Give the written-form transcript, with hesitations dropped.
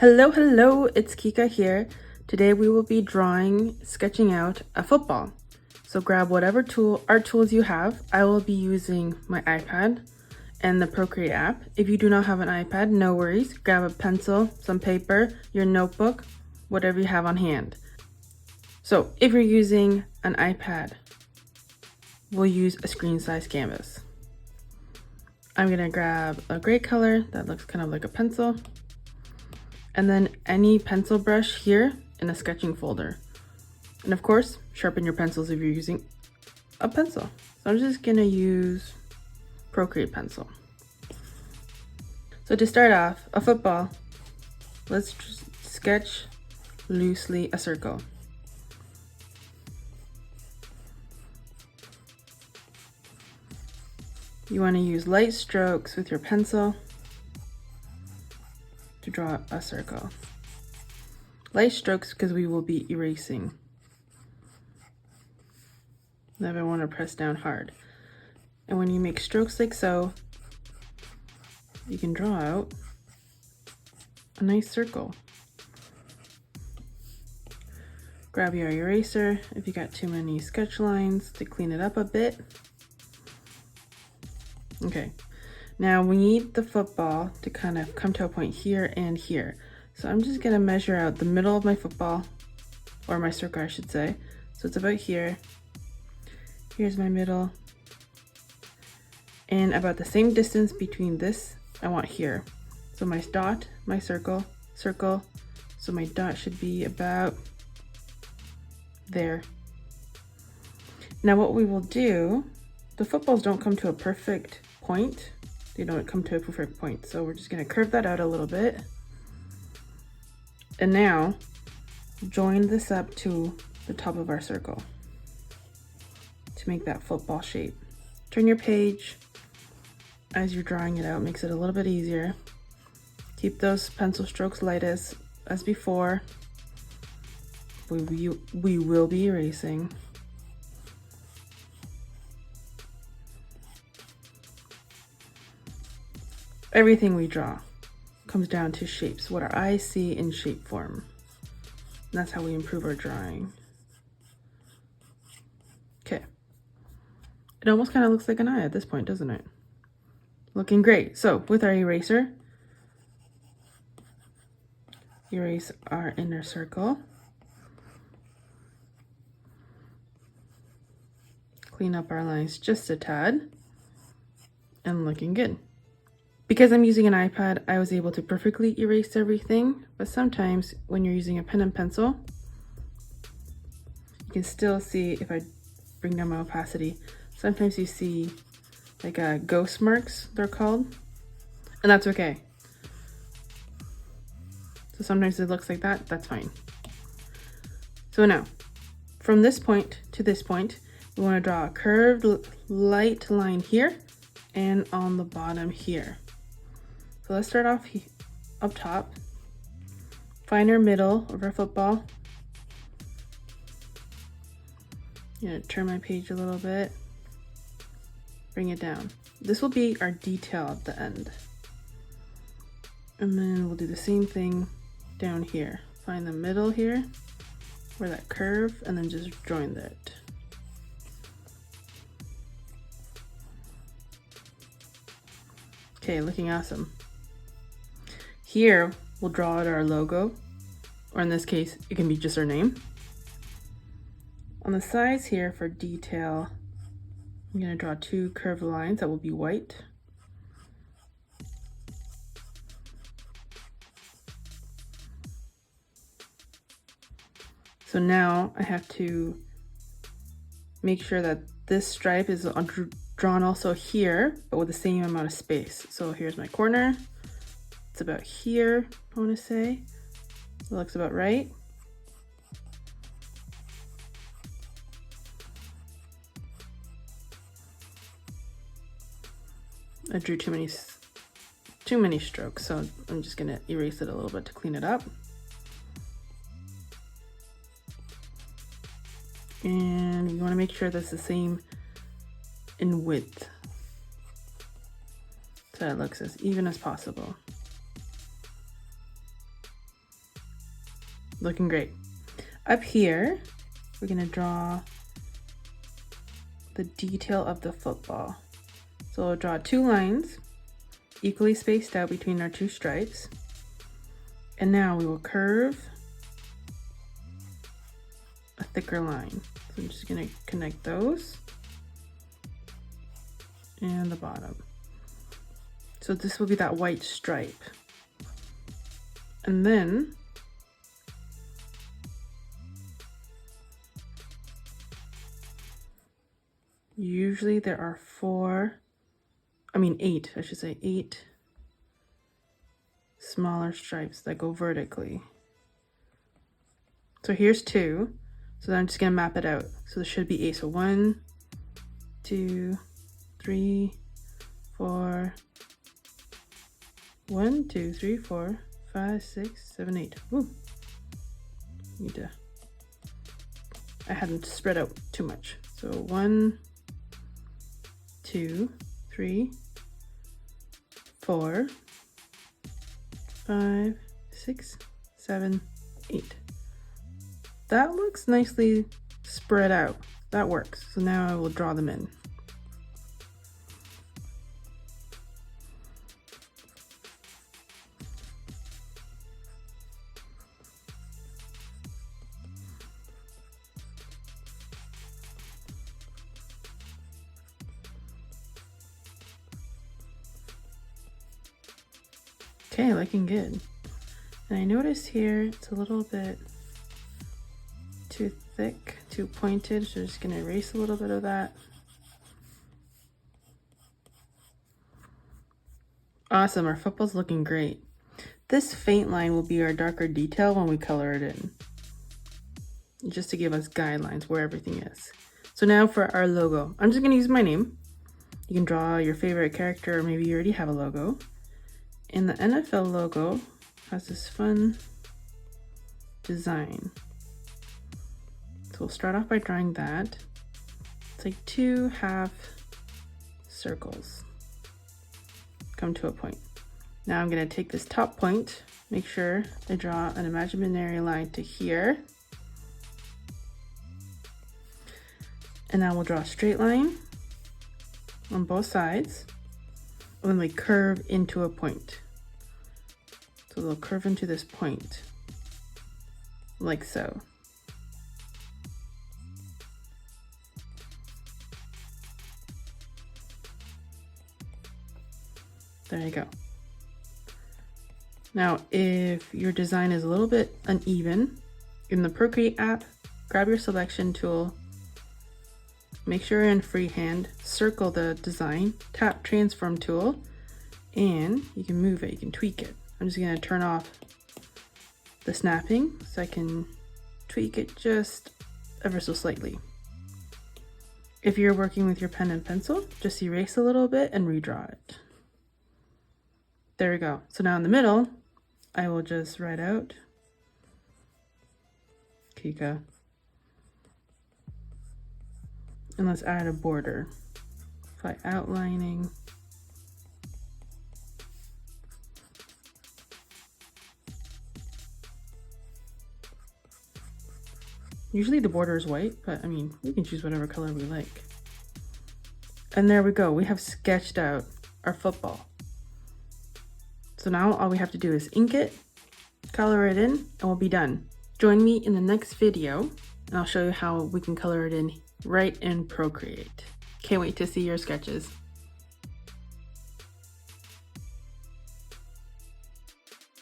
Hello, it's Kika here. Today we will be sketching out a football. So grab whatever art tools you have. I will be using my iPad and the Procreate app. If you do not have an iPad, no worries. Grab a pencil, some paper, your notebook, whatever you have on hand. So if you're using an iPad, we'll use a screen size canvas. I'm gonna grab a gray color that looks kind of like a pencil, and then any pencil brush here in a sketching folder. And of course, sharpen your pencils if you're using a pencil. So I'm just gonna use Procreate pencil. So to start off, a football, let's just sketch loosely a circle. You want to use light strokes with your pencil to draw a circle. Light strokes because we will be erasing. Never want to press down hard. And when you make strokes like so, you can draw out a nice circle. Grab your eraser if you got too many sketch lines to clean it up a bit. Okay, now we need the football to kind of come to a point here and here. So I'm just gonna measure out the middle of my football, or my circle I should say. So it's about here. Here's my middle. And about the same distance between this, I want here. So my dot, my circle, circle. So my dot should be about there. Now what we will do, the footballs don't come to a perfect point. They don't come to a perfect point. So we're just gonna curve that out a little bit. And now join this up to the top of our circle to make that football shape. Turn your page as you're drawing it out, makes it a little bit easier. Keep those pencil strokes light as before. We will be erasing. Everything we draw comes down to shapes, what our eyes see in shape form. And that's how we improve our drawing. Okay. It almost kind of looks like an eye at this point, doesn't it? Looking great. So with our eraser, erase our inner circle. Clean up our lines just a tad. And looking good. Because I'm using an iPad, I was able to perfectly erase everything, but sometimes when you're using a pen and pencil, you can still see, if I bring down my opacity, sometimes you see like ghost marks, they're called, and that's okay. So sometimes it looks like that, that's fine. So now, from this point to this point, we want to draw a curved light line here and on the bottom here. So let's start off up top. Find our middle of our football. I'm gonna turn my page a little bit. Bring it down. This will be our detail at the end. And then we'll do the same thing down here. Find the middle here, where that curve, and then just join it. Okay, looking awesome. Here, we'll draw out our logo, or in this case, it can be just our name. On the sides here for detail, I'm gonna draw two curved lines that will be white. So now I have to make sure that this stripe is drawn also here, but with the same amount of space. So here's my corner. It's about here, I want to say. It looks about right. I drew too many strokes, so I'm just gonna erase it a little bit to clean it up. And you want to make sure that's the same in width, so it looks as even as possible. Looking great. Up here, we're gonna draw the detail of the football. So we'll draw 2 lines equally spaced out between our 2 stripes. And now we will curve a thicker line. So I'm just gonna connect those and the bottom. So this will be that white stripe. And then usually there are 8, I should say 8 smaller stripes that go vertically. So here's 2. So then I'm just gonna map it out. So there should be 8. So 1, 2, 3, 4. 1, 2, 3, 4, 5, 6, 7, 8. Woo. I hadn't spread out too much. So 1, 2, 3, 4, 5, 6, 7, 8. That looks nicely spread out. That works. So now I will draw them in. Okay, looking good. And I noticed here it's a little bit too thick, too pointed, so I'm just gonna erase a little bit of that. Awesome, our football's looking great. This faint line will be our darker detail when we color it in, just to give us guidelines where everything is. So now for our logo, I'm just gonna use my name. You can draw your favorite character, or maybe you already have a logo. And the NFL logo has this fun design. So we'll start off by drawing that. It's like 2 half circles come to a point. Now I'm gonna take this top point, make sure I draw an imaginary line to here. And now we'll draw a straight line on both sides. And then we curve into a point. So they'll curve into this point, like so. There you go. Now, if your design is a little bit uneven, in the Procreate app, grab your selection tool, make sure you're in freehand, circle the design, tap transform tool, and you can move it, you can tweak it. I'm just gonna turn off the snapping so I can tweak it just ever so slightly. If you're working with your pen and pencil, just erase a little bit and redraw it. There we go. So now in the middle, I will just write out Kika. And let's add a border by outlining. Usually the border is white, but I mean, we can choose whatever color we like. And there we go. We have sketched out our football. So now all we have to do is ink it, color it in, and we'll be done. Join me in the next video, and I'll show you how we can color it in right in Procreate. Can't wait to see your sketches.